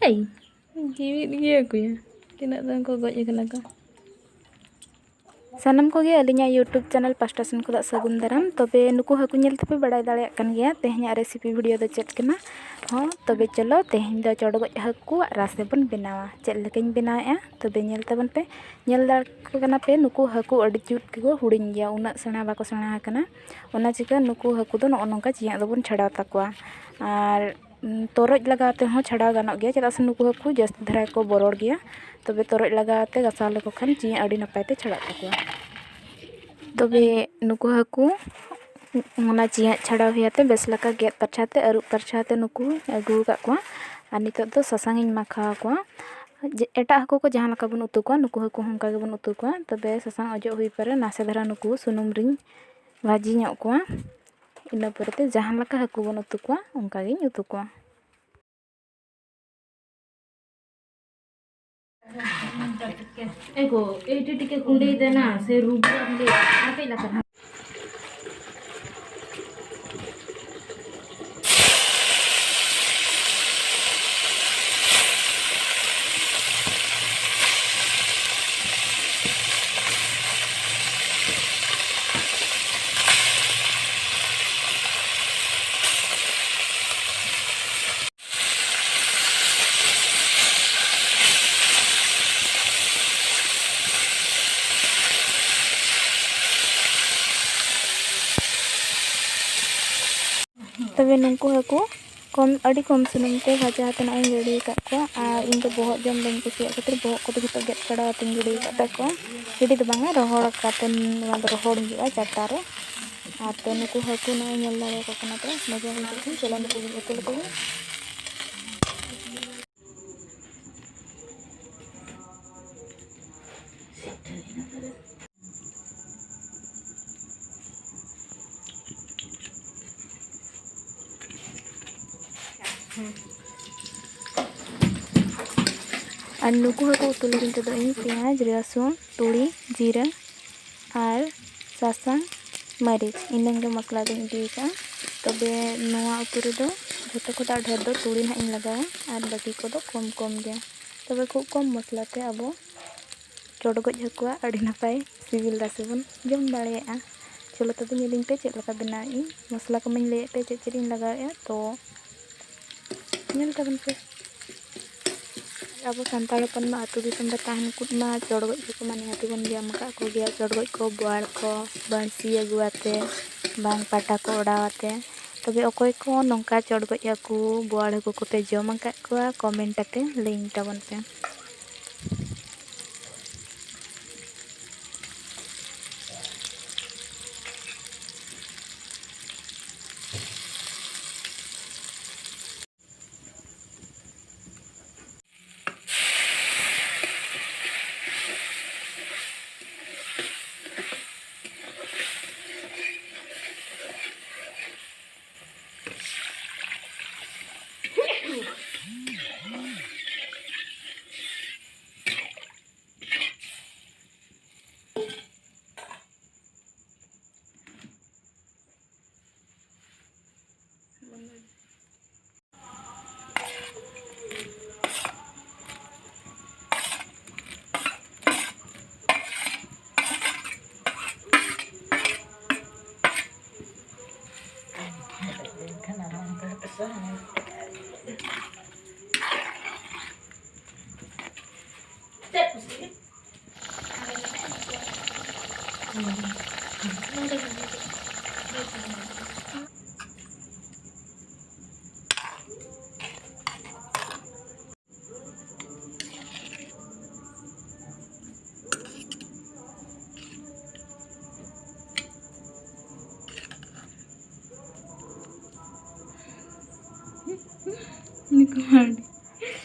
जीवित गया को या तीना दान को गज कना को सानम को अलिया यूट्यूब चैनल पास्टा सेन को सगुन दाराम तबे नुकु हाकु नेल तबे बड़ाय दाड़े कान गया तेहኛ रेसिपी वीडियो दो चेक कना हाँ तबे चलो तेहñ दो चोड़गज हाकु रासे बन बनावा चेक लेकिन बनाएआ तबे नेल तबन पे नेल दाड़ कना पे नुकु हाकु अड़ी जुट को हुडिñ गया उना सेना बाको सेना कना ओना चिका नुकु हाकु दो नोंका जिया दो बन छड़ा तकवा और तोरज लगाते हो छड़ा गानोग गया चेदा से नुकु हाकु जस्ती धरा को बरोड़ गया तबे तोरज लगाते गसाल लेको खान जिया अड़ी नपायते छड़ा तकवा तबे नुकु हाकु ओना जिया छड़ा हुयाते बेस लका गेट परछाते अरु परछाते नुकु अगु काकवा और नितो दो ससांग इन माखा को एटा हाकु को जहां लका बन उतु को नुकु हाकु हमका के बन उतु को तबे ससांग अजो हुई परे नासे धरा नुकु सुनुम रिंग भाजी ᱧᱚᱜ ᱠᱚᱣᱟ ᱤᱱᱟᱹ ᱯᱚᱨᱮᱛᱮ ᱡᱟᱦᱟᱸ ᱞᱮᱠᱟ ᱦᱟᱹᱠᱩ ᱵᱚᱱ ᱩᱛᱩ ᱠᱚᱣᱟ ᱚᱱᱠᱟ ᱜᱤᱧ ᱩᱛᱩ ᱠᱚᱣᱟ एको एटी टिके कुंडे देना से रूप ले आते लगा तबे नुकु हाकु कम अड़ी कम सुनुम ते भाजा हतन आई रेडी काट को और इन तो बहुत जम बन कुसिया खातिर बहुत को तो गेट छड़ा हतन रेडी काट को रेडी तो बांगा रोहड़ कातन वा दो रोहड़ हुआ चाटा रे और तो नुकु हाकु न नेल दाड़े को कना तो मजा हिजु चलो नुकु उतु को और नुकु हाकु उतु लगिन तो इन पेंयाज रसुन तुड़ी जीरा और सासांग मरीच इनंगे मसला दिन दिका तबे नोआ उतु रे दो जतो को ढेर दो तुड़ी ना इन लगावा और बाकी को दो कम कम गया तबे खूब कम मसला ते अब चोड़गज हाकुआ अड़ी नपाय सिविल रासे बन जम दाड़ेया चलो तबे नेलिन पे चेक लका बनाई मसला को मैं ले पे चेक चेक लगाया तो नेल तबन पे अब सानताड़ मा आतु दिसम रे ताहन कुटमा चोड़गज को माने हाथी बन जम का को गया चोड़गज को बोआड़ को बंसी अगुआते बांग पाटा को ओडावाते तबे अकोय को नोंका चोड़गज हाकु बोआड़ हाकु को पे जम का को कमेंट आते लेइन तबन पे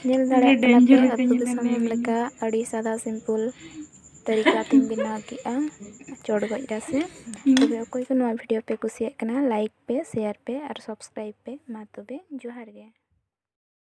नेल दाड़े अतु दिसम लेका अड़ी सादा सिंपल तरीका तीन बिना किया चोड़गज रासे तबे अकोय को नवा वीडियो पे कुसिया कना लाइक पे शेयर पे और सब्सक्राइब पे मा तबे जोहार गे।